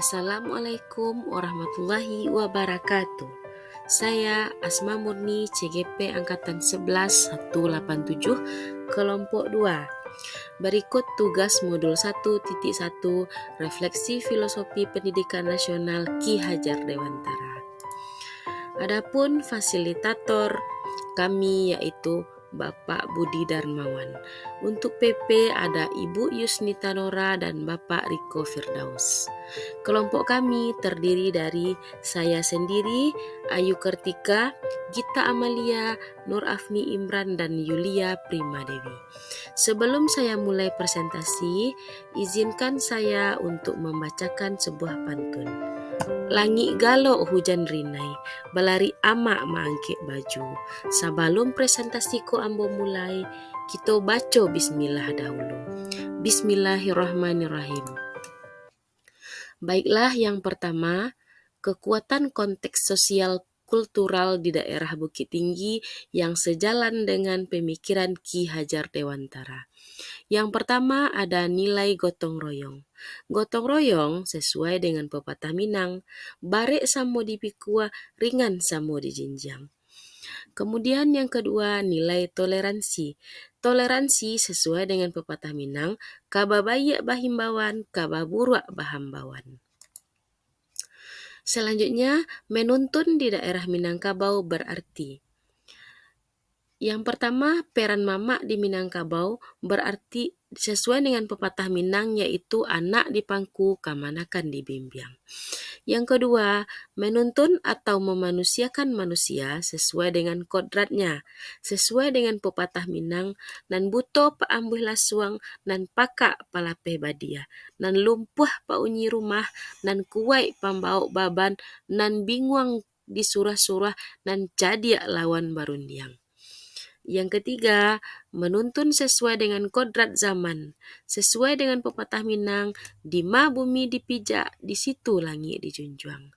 Assalamualaikum warahmatullahi wabarakatuh. Saya Asma Murni, CGP Angkatan 11 187, kelompok 2. Berikut tugas modul 1.1 Refleksi Filosofi Pendidikan Nasional Ki Hajar Dewantara. Adapun fasilitator kami yaitu Bapak Budi Darmawan. Untuk PP ada Ibu Yusnita Nora dan Bapak Riko Firdaus. Kelompok kami terdiri dari saya sendiri, Ayu Kartika, Gita Amalia, Nur Afni Imran, dan Yulia Primadewi. Sebelum saya mulai presentasi, izinkan saya untuk membacakan sebuah pantun. Langit galok hujan rinai, balari amak maangkek baju. Sebelum presentasiku ambo mulai, kita baca bismillah dahulu. Bismillahirrahmanirrahim. Baiklah, yang pertama, kekuatan konteks sosial kultural di daerah Bukit Tinggi yang sejalan dengan pemikiran Ki Hajar Dewantara. Yang pertama ada nilai gotong royong. Gotong royong sesuai dengan pepatah Minang, barek samo dipikua, ringan samo dijinjang. Kemudian yang kedua, nilai toleransi. Toleransi sesuai dengan pepatah Minang, kababayak bahimbawan, kababuruak bahambawan. Selanjutnya, menuntun di daerah Minangkabau berarti. Yang pertama, peran mama di Minangkabau berarti sesuai dengan pepatah Minang, yaitu anak dipangku, kamanakan dibimbing. Yang kedua, menuntun atau memanusiakan manusia sesuai dengan kodratnya, sesuai dengan pepatah Minang, nan buto paambuh lasuang, nan pakak palapeh badia, nan lumpuh paunyi rumah, nan kuwai pambau baban, nan binguang di surah-surah, nan cadia lawan barundiang. Yang ketiga, menuntun sesuai dengan kodrat zaman, sesuai dengan pepatah Minang, di ma bumi dipijak, di situ langit dijunjung.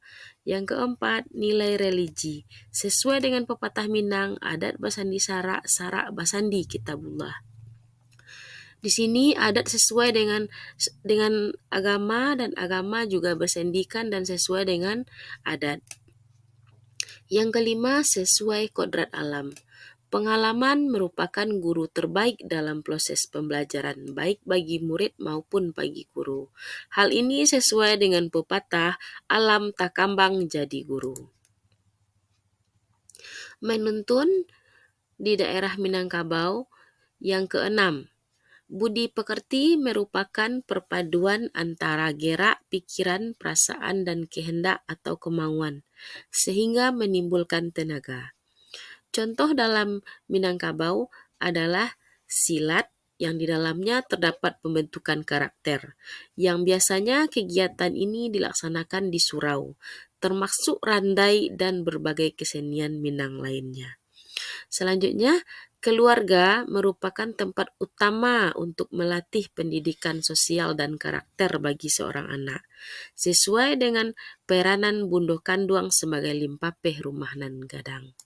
Yang keempat, nilai religi, sesuai dengan pepatah Minang, adat basandi sarak, sarak basandi kitabullah. Di sini adat sesuai dengan agama, dan agama juga bersendikan dan sesuai dengan adat. Yang kelima, sesuai kodrat alam. Pengalaman merupakan guru terbaik dalam proses pembelajaran, baik bagi murid maupun bagi guru. Hal ini sesuai dengan pepatah, alam tak kambang jadi guru. Menuntun di daerah Minangkabau. Yang keenam, budi pekerti merupakan perpaduan antara gerak, pikiran, perasaan, dan kehendak atau kemauan, sehingga menimbulkan tenaga. Contoh dalam Minangkabau adalah silat yang di dalamnya terdapat pembentukan karakter, yang biasanya kegiatan ini dilaksanakan di surau, termasuk randai dan berbagai kesenian Minang lainnya. Selanjutnya, keluarga merupakan tempat utama untuk melatih pendidikan sosial dan karakter bagi seorang anak, sesuai dengan peranan bundo kanduang sebagai limpapeh rumah nan gadang.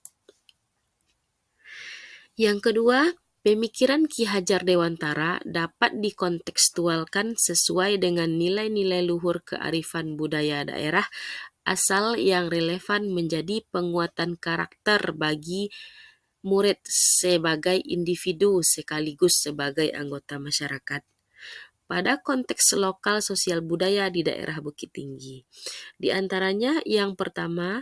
Yang kedua, pemikiran Ki Hajar Dewantara dapat dikontekstualkan sesuai dengan nilai-nilai luhur kearifan budaya daerah asal yang relevan menjadi penguatan karakter bagi murid sebagai individu sekaligus sebagai anggota masyarakat. Pada konteks lokal sosial budaya di daerah Bukit Tinggi. Di antaranya yang pertama,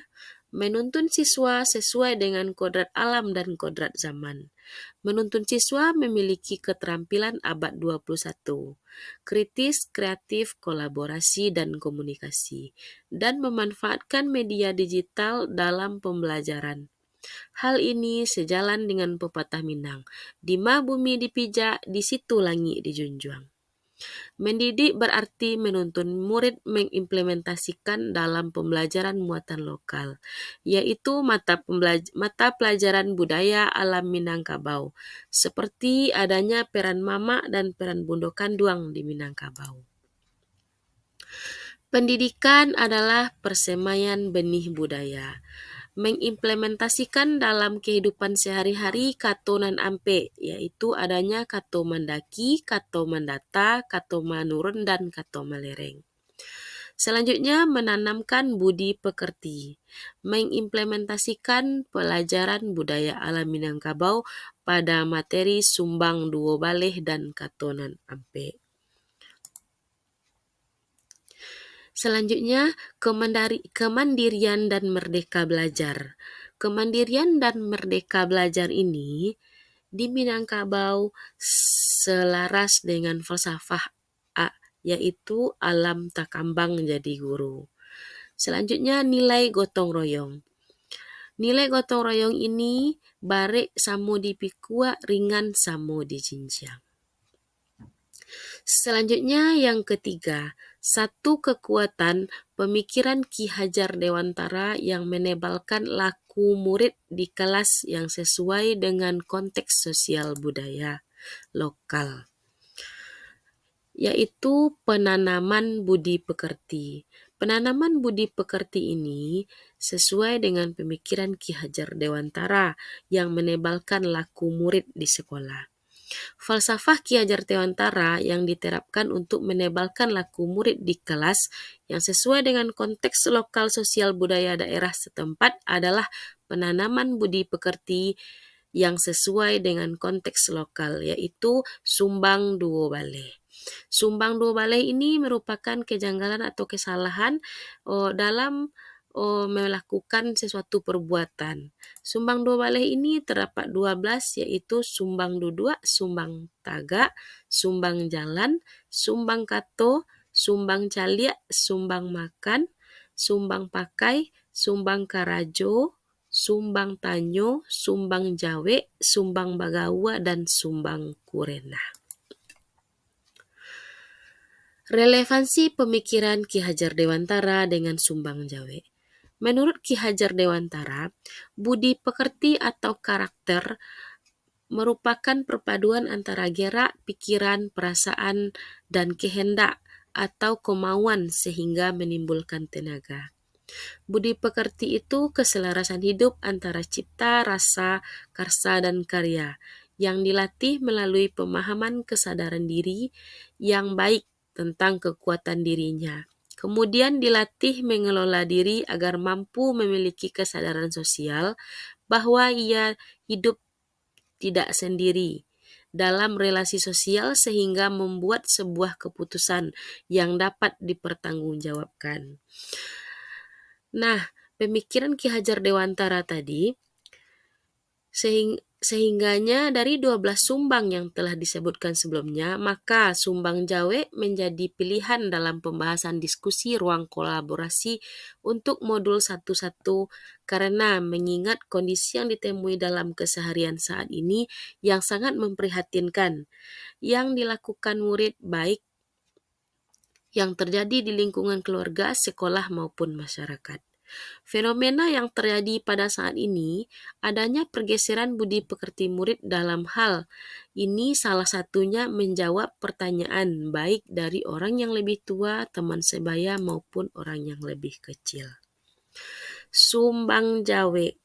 menuntun siswa sesuai dengan kodrat alam dan kodrat zaman. Menuntun siswa memiliki keterampilan abad 21, kritis, kreatif, kolaborasi, dan komunikasi, dan memanfaatkan media digital dalam pembelajaran. Hal ini sejalan dengan pepatah Minang, di ma bumi dipijak, di situ langit dijunjung. Mendidik berarti menuntun murid mengimplementasikan dalam pembelajaran muatan lokal, yaitu mata pelajaran budaya alam Minangkabau, seperti adanya peran mama dan peran bundo kanduang di Minangkabau. Pendidikan adalah persemaian benih budaya. Mengimplementasikan dalam kehidupan sehari-hari kato nan ampe, yaitu adanya kato mendaki, kato mendata, kato manurun, dan kato melereng. Selanjutnya, menanamkan budi pekerti, mengimplementasikan pelajaran budaya alam Minangkabau pada materi sumbang duo baleh dan katonan ampe. Selanjutnya, kemandirian dan merdeka belajar. Kemandirian dan merdeka belajar ini di Minangkabau selaras dengan falsafah A, yaitu alam takambang jadi guru. Selanjutnya, nilai gotong royong. Nilai gotong royong ini bare samo dipikua, ringan samo dijinjang. Selanjutnya yang ketiga, satu kekuatan pemikiran Ki Hajar Dewantara yang menebalkan laku murid di kelas yang sesuai dengan konteks sosial budaya lokal, yaitu penanaman budi pekerti. Penanaman budi pekerti ini sesuai dengan pemikiran Ki Hajar Dewantara yang menebalkan laku murid di sekolah. Falsafah Ki Hajar Dewantara yang diterapkan untuk menebalkan laku murid di kelas yang sesuai dengan konteks lokal sosial budaya daerah setempat adalah penanaman budi pekerti yang sesuai dengan konteks lokal, yaitu sumbang duo baleh. Sumbang duo baleh ini merupakan kejanggalan atau kesalahan dalam melakukan sesuatu perbuatan. Sumbang dua baleh ini terdapat 12, yaitu sumbang dudua, sumbang taga, sumbang jalan, sumbang kato, sumbang caliak, sumbang makan, sumbang pakai, sumbang karajo, sumbang tanyo, sumbang jawe, sumbang bagawa, dan sumbang kurena. Relevansi pemikiran Ki Hajar Dewantara dengan sumbang jawe. Menurut Ki Hajar Dewantara, budi pekerti atau karakter merupakan perpaduan antara gerak, pikiran, perasaan, dan kehendak atau kemauan sehingga menimbulkan tenaga. Budi pekerti itu keselarasan hidup antara cipta, rasa, karsa, dan karya yang dilatih melalui pemahaman kesadaran diri yang baik tentang kekuatan dirinya. Kemudian dilatih mengelola diri agar mampu memiliki kesadaran sosial bahwa ia hidup tidak sendiri dalam relasi sosial sehingga membuat sebuah keputusan yang dapat dipertanggungjawabkan. Nah, pemikiran Ki Hajar Dewantara tadi sehingganya dari 12 sumbang yang telah disebutkan sebelumnya, maka sumbang jawe menjadi pilihan dalam pembahasan diskusi ruang kolaborasi untuk modul 11 karena mengingat kondisi yang ditemui dalam keseharian saat ini yang sangat memprihatinkan yang dilakukan murid baik yang terjadi di lingkungan keluarga, sekolah maupun masyarakat. Fenomena yang terjadi pada saat ini, adanya pergeseran budi pekerti murid dalam hal ini salah satunya menjawab pertanyaan baik dari orang yang lebih tua, teman sebaya maupun orang yang lebih kecil. Sumbang jawe.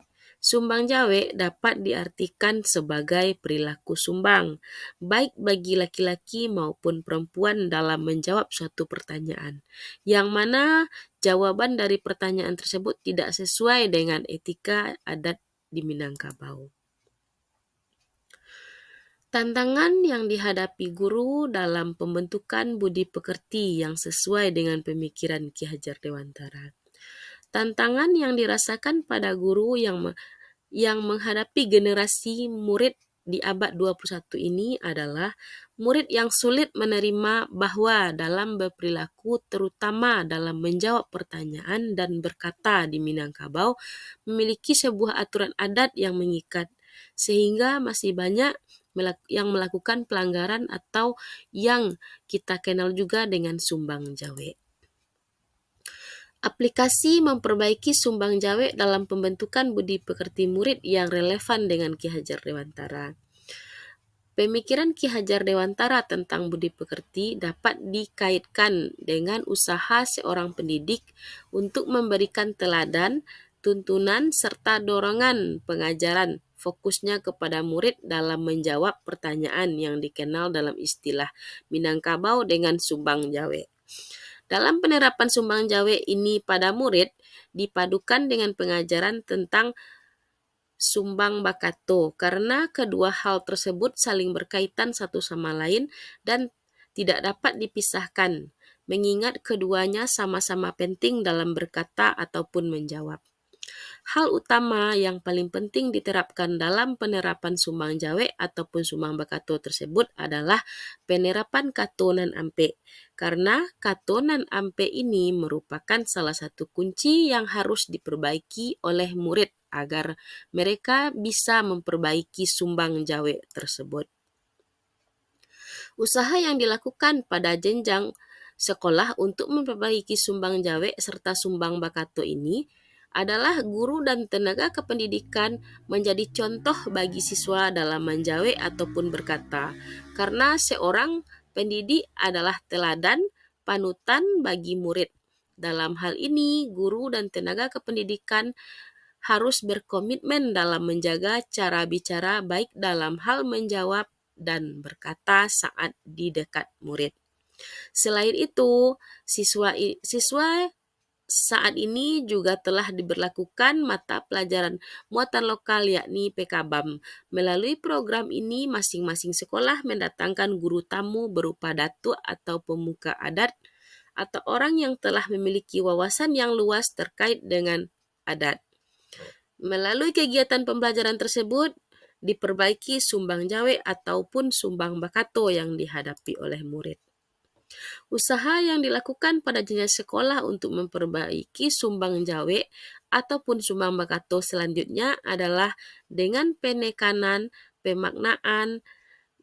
Sumbang jawe dapat diartikan sebagai perilaku sumbang, baik bagi laki-laki maupun perempuan dalam menjawab suatu pertanyaan, yang mana jawaban dari pertanyaan tersebut tidak sesuai dengan etika adat di Minangkabau. Tantangan yang dihadapi guru dalam pembentukan budi pekerti yang sesuai dengan pemikiran Ki Hajar Dewantara. Tantangan yang dirasakan pada guru yang menghadapi generasi murid di abad 21 ini adalah murid yang sulit menerima bahwa dalam berperilaku, terutama dalam menjawab pertanyaan dan berkata di Minangkabau, memiliki sebuah aturan adat yang mengikat, sehingga masih banyak yang melakukan pelanggaran atau yang kita kenal juga dengan sumbang jawe. Aplikasi memperbaiki sumbang jawe dalam pembentukan budi pekerti murid yang relevan dengan Ki Hajar Dewantara. Pemikiran Ki Hajar Dewantara tentang budi pekerti dapat dikaitkan dengan usaha seorang pendidik untuk memberikan teladan, tuntunan, serta dorongan pengajaran fokusnya kepada murid dalam menjawab pertanyaan yang dikenal dalam istilah Minangkabau dengan sumbang jawe. Dalam penerapan Sumbang Jawe ini pada murid, dipadukan dengan pengajaran tentang Sumbang Bakato, karena kedua hal tersebut saling berkaitan satu sama lain dan tidak dapat dipisahkan, mengingat keduanya sama-sama penting dalam berkata ataupun menjawab. Hal utama yang paling penting diterapkan dalam penerapan Sumbang Jawe ataupun Sumbang Bakato tersebut adalah penerapan katonan ampe. Karena katonan ampe ini merupakan salah satu kunci yang harus diperbaiki oleh murid agar mereka bisa memperbaiki Sumbang Jawe tersebut. Usaha yang dilakukan pada jenjang sekolah untuk memperbaiki Sumbang Jawe serta Sumbang Bakato ini adalah guru dan tenaga kependidikan menjadi contoh bagi siswa dalam menjawe ataupun berkata, karena seorang pendidik adalah teladan panutan bagi murid. Dalam hal ini, guru dan tenaga kependidikan harus berkomitmen dalam menjaga cara bicara baik dalam hal menjawab dan berkata saat di dekat murid. Selain itu, siswa saat ini juga telah diberlakukan mata pelajaran muatan lokal yakni PKBAM. Melalui program ini, masing-masing sekolah mendatangkan guru tamu berupa datuk atau pemuka adat atau orang yang telah memiliki wawasan yang luas terkait dengan adat. Melalui kegiatan pembelajaran tersebut, diperbaiki Sumbang Jawe ataupun Sumbang Bakato yang dihadapi oleh murid. Usaha yang dilakukan pada jenjang sekolah untuk memperbaiki Sumbang Jawe ataupun Sumbang Bakato selanjutnya adalah dengan penekanan, pemaknaan,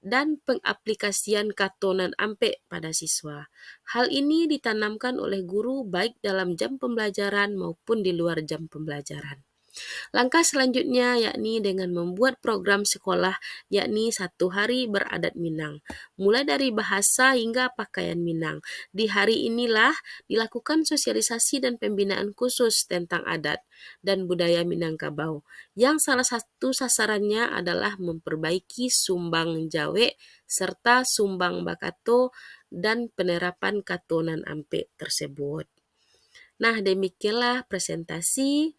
dan pengaplikasian katonan ampe pada siswa. Hal ini ditanamkan oleh guru baik dalam jam pembelajaran maupun di luar jam pembelajaran. Langkah selanjutnya yakni dengan membuat program sekolah yakni 1 hari beradat Minang, mulai dari bahasa hingga pakaian Minang. Di hari inilah dilakukan sosialisasi dan pembinaan khusus tentang adat dan budaya Minangkabau, yang salah satu sasarannya adalah memperbaiki Sumbang Jawe serta Sumbang Bakato dan penerapan katonan ampe tersebut. Nah, demikianlah presentasi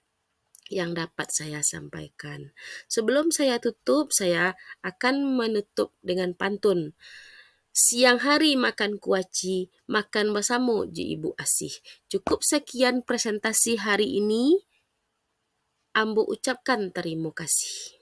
yang dapat saya sampaikan. Sebelum saya tutup, saya akan menutup dengan pantun. Siang hari makan kuaci, makan bersama ji ibu asih. Cukup sekian presentasi hari ini. Ambo ucapkan terima kasih.